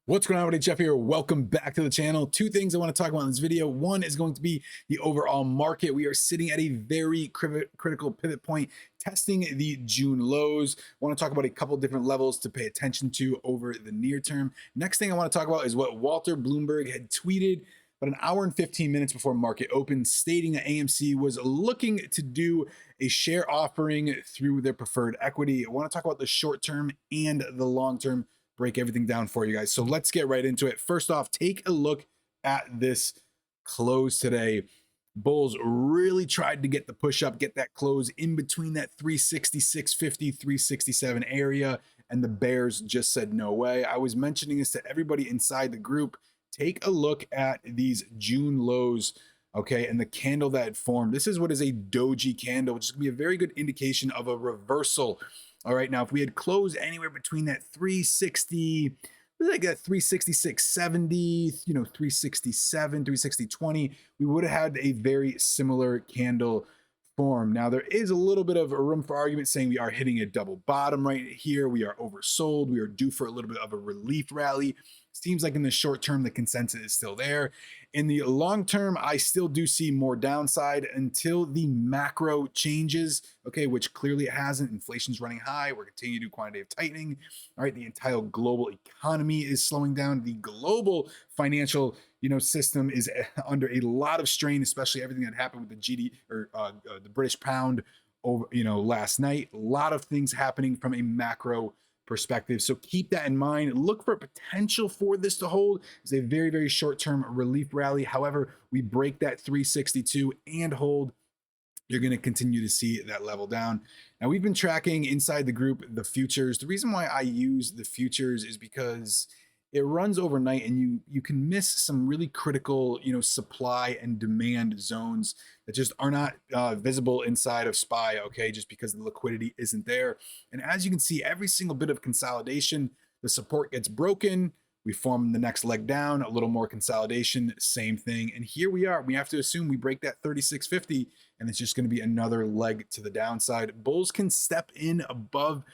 What's going on, everybody? Jeff here. Welcome back to the channel. Two things I want to talk about in this video. One is going to be the overall market. We are sitting at a very critical pivot point, testing the June lows. I want to talk about a couple different levels to pay attention to over the near term. Next thing I want to talk about is what Walter Bloomberg had tweeted about an hour and 15 minutes before market opened, stating that AMC was looking to do a share offering through their preferred equity. I want to talk about the short term and the long term, break everything down for you guys. So let's get right into it. First off, take a look at this close today. Bulls really tried to get the push up, get that close in between that 366.50, 367 area, and the Bears just said no way. I was mentioning this to everybody inside the group. Take a look at these June lows, okay, and the candle that formed. This is what is a doji candle, which is going to be a very good indication of a reversal. All right, now if we had closed anywhere between that 360, like that 366.70, 367, 360.20, we would have had a very similar candle form. Now there is a little bit of a room for argument saying we are hitting a double bottom right here. We are oversold. We are due for a little bit of a relief rally. Seems like in the short term, the consensus is still there. In the long term, I still do see more downside until the macro changes, okay, which clearly it hasn't. Inflation's running high. We're continuing to do quantitative tightening. All right, the entire global economy is slowing down. The global financial system is under a lot of strain, especially everything that happened with the the British pound over last night. A lot of things happening from a macro perspective. So keep that in mind. Look for potential for this to hold. It's a very, very short-term relief rally. However, we break that 362 and hold, you're going to continue to see that level down. Now, we've been tracking inside the group the futures. The reason why I use the futures is because it runs overnight and you can miss some really critical supply and demand zones that just are not visible inside of SPY, okay, just because the liquidity isn't there. And as you can see, every single bit of consolidation, the support gets broken, we form the next leg down, a little more consolidation, same thing. And here we are. We have to assume we break that 36.50 and it's just going to be another leg to the downside. Bulls can step in above,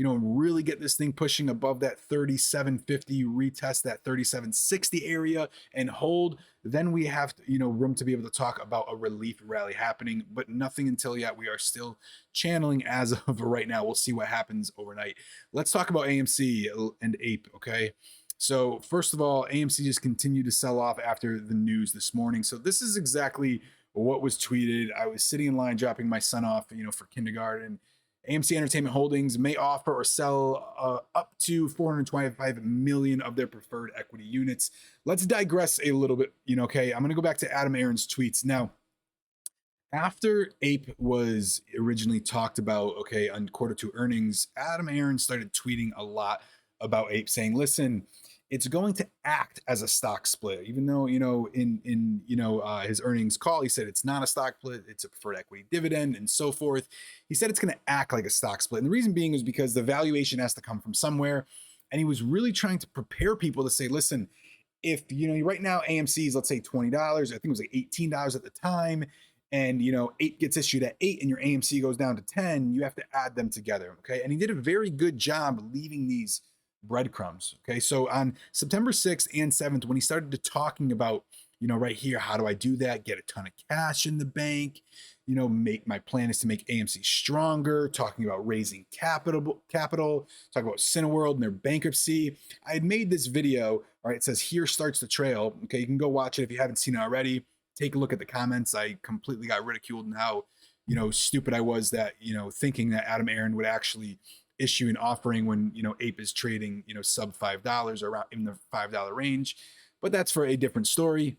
really get this thing pushing above that 37.50, retest that 37.60 area and hold. Then we have, room to be able to talk about a relief rally happening, but nothing until yet. We are still channeling as of right now. We'll see what happens overnight. Let's talk about AMC and APE, okay? So first of all, AMC just continued to sell off after the news this morning. So this is exactly what was tweeted. I was sitting in line dropping my son off, for kindergarten. AMC Entertainment Holdings may offer or sell up to 425 million of their preferred equity units. Let's digress a little bit, okay? I'm going to go back to Adam Aron's tweets. Now, after APE was originally talked about, okay, on quarter 2 earnings, Adam Aron started tweeting a lot about APE, saying, listen, it's going to act as a stock split, even though, in his earnings call, he said it's not a stock split, it's a preferred equity dividend and so forth. He said it's going to act like a stock split. And the reason being is because the valuation has to come from somewhere. And he was really trying to prepare people to say, listen, if, right now AMC is, let's say $20, I think it was like $18 at the time. And, APE gets issued at 8 and your AMC goes down to 10, you have to add them together. Okay. And he did a very good job leaving these breadcrumbs. Okay. So on September 6th and 7th, when he started to talking about, right here, how do I do that? Get a ton of cash in the bank, my plan is to make AMC stronger, talking about raising capital, talk about Cineworld and their bankruptcy. I had made this video, all right, it says here starts the trail. Okay. You can go watch it if you haven't seen it already. Take a look at the comments. I completely got ridiculed and how, stupid I was that, thinking that Adam Aron would actually issue an offering when APE is trading sub $5 or around in the $5 range, but that's for a different story.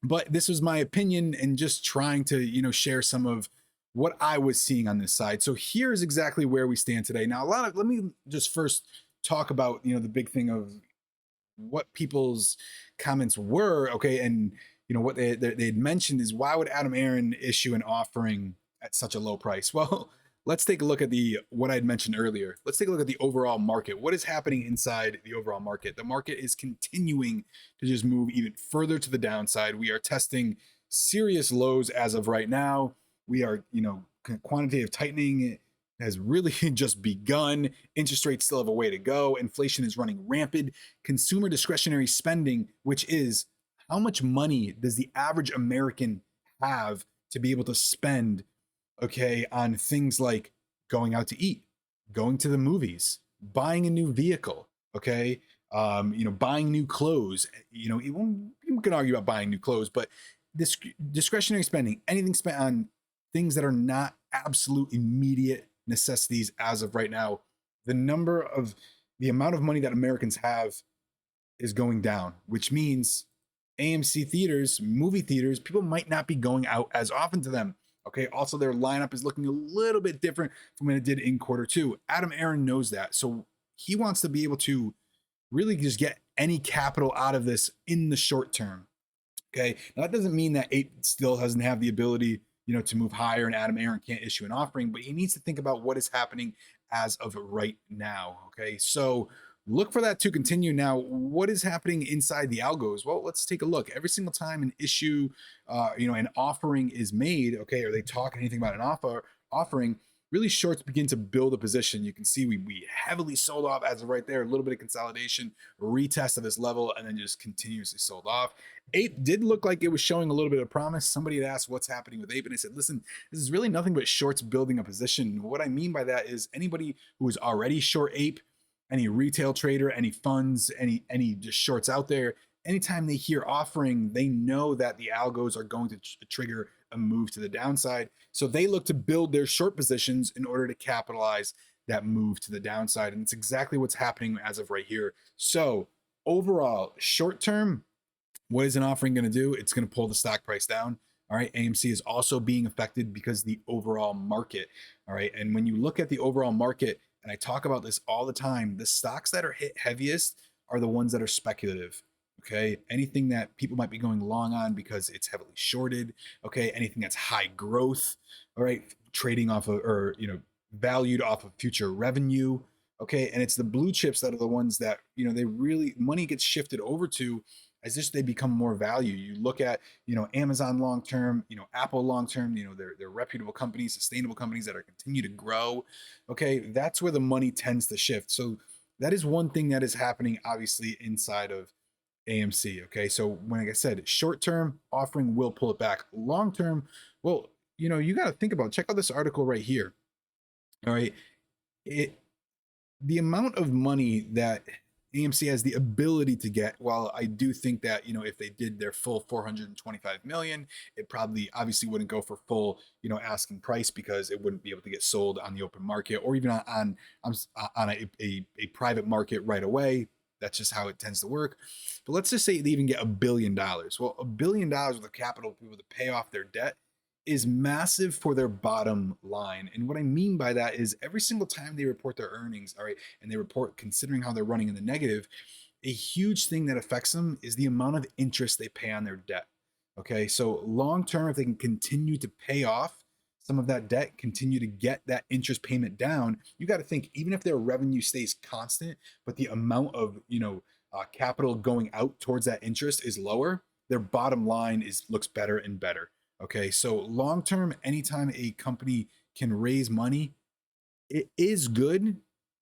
But this was my opinion and just trying to share some of what I was seeing on this side. So here's exactly where we stand today. Now let me just first talk about the big thing of what people's comments were, okay, and what they had mentioned is, why would Adam Aron issue an offering at such a low price? Well, let's take a look at what I had mentioned earlier. Let's take a look at the overall market. What is happening inside the overall market? The market is continuing to just move even further to the downside. We are testing serious lows as of right now. We are, quantitative tightening has really just begun. Interest rates still have a way to go. Inflation is running rampant. Consumer discretionary spending, which is how much money does the average American have to be able to spend, okay, on things like going out to eat, going to the movies, buying a new vehicle, okay, buying new clothes. You can argue about buying new clothes, but this discretionary spending, anything spent on things that are not absolute immediate necessities as of right now, the amount of money that Americans have is going down, which means AMC theaters, movie theaters, people might not be going out as often to them. Okay. Also, their lineup is looking a little bit different from when it did in quarter 2. Adam Aaron knows that. So he wants to be able to really just get any capital out of this in the short term. Okay. Now, that doesn't mean that APE still doesn't have the ability, to move higher and Adam Aaron can't issue an offering, but he needs to think about what is happening as of right now. Okay. So look for that to continue. Now, what is happening inside the algos? Well, let's take a look. Every single time an issue, an offering is made, okay, or they talk anything about an offering, really shorts begin to build a position. You can see we heavily sold off as of right there, a little bit of consolidation, retest of this level, and then just continuously sold off. APE did look like it was showing a little bit of promise. Somebody had asked what's happening with APE, and I said, listen, this is really nothing but shorts building a position. What I mean by that is anybody who is already short APE, any retail trader, any funds, any just shorts out there, anytime they hear offering, they know that the algos are going to trigger a move to the downside. So they look to build their short positions in order to capitalize that move to the downside. And it's exactly what's happening as of right here. So overall, short term, what is an offering going to do? It's going to pull the stock price down. All right. AMC is also being affected because the overall market. All right. And when you look at the overall market, and I talk about this all the time, the stocks that are hit heaviest are the ones that are speculative. Okay. Anything that people might be going long on because it's heavily shorted. Okay. Anything that's high growth. All right. Trading off of, or, valued off of future revenue. Okay. And it's the blue chips that are the ones that, they really, money gets shifted over to as just they become more value. You look at, Amazon long term, Apple long term, they're reputable companies, sustainable companies that are continue to grow. Okay. That's where the money tends to shift. So that is one thing that is happening obviously inside of AMC. Okay. So when, like I said, short term offering will pull it back. Long term, well, you got to think about, check out this article right here. All right. The amount of money that AMC has the ability to get, while I do think that, if they did their full 425 million, it probably obviously wouldn't go for full, asking price, because it wouldn't be able to get sold on the open market or even on a private market right away. That's just how it tends to work. But let's just say they even get $1 billion. Well, $1 billion worth of capital to be able to pay off their debt is massive for their bottom line. And what I mean by that is every single time they report their earnings, all right, and they report considering how they're running in the negative, a huge thing that affects them is the amount of interest they pay on their debt. Okay, so long term, if they can continue to pay off some of that debt, continue to get that interest payment down, you got to think, even if their revenue stays constant, but the amount of capital going out towards that interest is lower, their bottom line looks better and better. Okay, so long term, anytime a company can raise money, it is good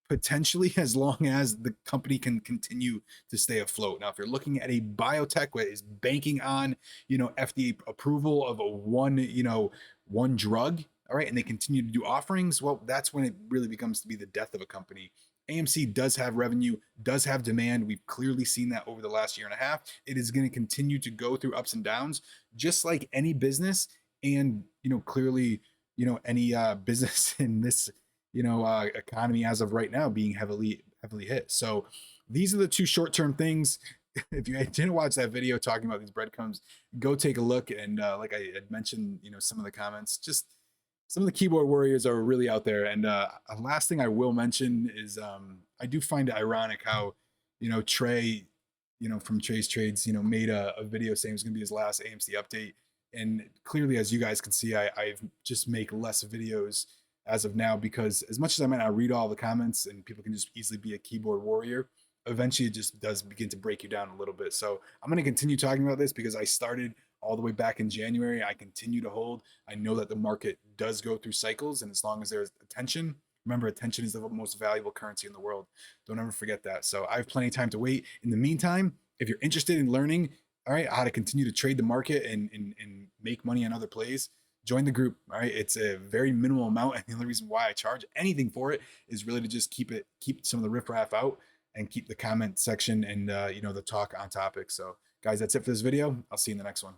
potentially, as long as the company can continue to stay afloat. Now, if you're looking at a biotech that is banking on, FDA approval of one drug, all right, and they continue to do offerings, well, that's when it really becomes to be the death of a company. AMC does have revenue, does have demand. We've clearly seen that over the last year and a half. It is going to continue to go through ups and downs, just like any business. And, clearly, any business in this, economy as of right now being heavily hit. So these are the two short-term things. If you didn't watch that video talking about these breadcrumbs, go take a look. And like I had mentioned, some of the comments, just some of the keyboard warriors are really out there. And last thing I will mention is I do find it ironic how, Trey, from Trey's Trades, made a video saying it was going to be his last AMC update. And clearly, as you guys can see, I've just make less videos as of now, because as much as I might not read all the comments and people can just easily be a keyboard warrior, eventually it just does begin to break you down a little bit. So I'm going to continue talking about this because I started all the way back in January. I continue to hold. I know that the market does go through cycles, and as long as there's attention, Remember, attention is the most valuable currency in the world. Don't ever forget that. So I have plenty of time to wait. In the meantime, if you're interested in learning, all right, how to continue to trade the market and make money on other plays, join the group. All right, it's a very minimal amount, and the only reason why I charge anything for it is really to just keep some of the riffraff out and keep the comment section and the talk on topic. So guys, that's it for this video. I'll see you in the next one.